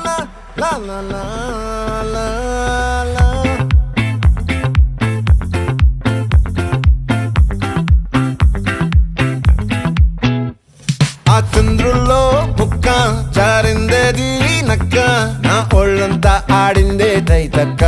la la la la la. ఆ చంద్రుల్లో ముక్క జారిందేది నక్క నా ఒళ్ళంతా ఆడిందే తైతక్క